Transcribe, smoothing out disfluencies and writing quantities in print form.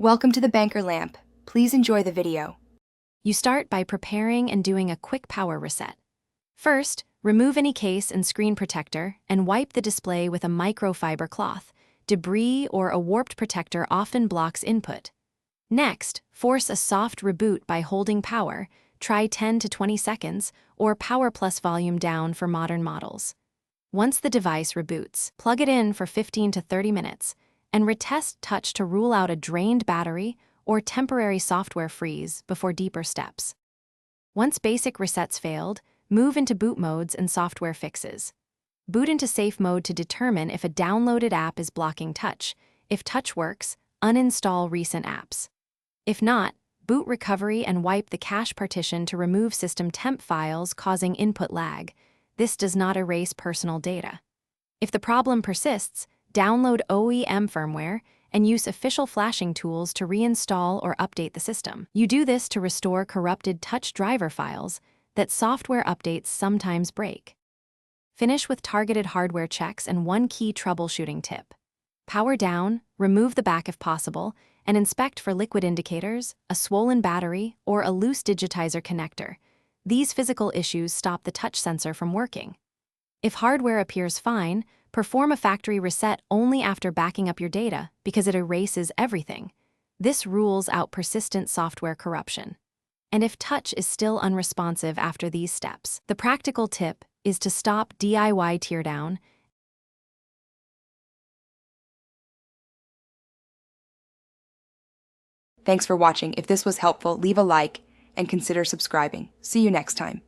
Welcome to the Banker Lamp. Please enjoy the video. You start by preparing and doing a quick power reset. First, remove any case and screen protector and wipe the display with a microfiber cloth. Debris or a warped protector often blocks input. Next, force a soft reboot by holding power. Try 10 to 20 seconds, or power plus volume down for modern models. Once the device reboots, plug it in for 15 to 30 minutes, and retest touch to rule out a drained battery or temporary software freeze before deeper steps. Once basic resets failed, move into boot modes and software fixes. Boot into safe mode to determine if a downloaded app is blocking touch. If touch works, uninstall recent apps. If not, boot recovery and wipe the cache partition to remove system temp files causing input lag. This does not erase personal data. If the problem persists, download OEM firmware and use official flashing tools to reinstall or update the system. You do this to restore corrupted touch driver files that software updates sometimes break. Finish with targeted hardware checks and one key troubleshooting tip. Power down, remove the back if possible, and inspect for liquid indicators, a swollen battery, or a loose digitizer connector. These physical issues stop the touch sensor from working. If hardware appears fine, perform a factory reset only after backing up your data because it erases everything. This rules out persistent software corruption. And if touch is still unresponsive after these steps, the practical tip is to stop DIY teardown. Thanks for watching. If this was helpful, leave a like and consider subscribing. See you next time.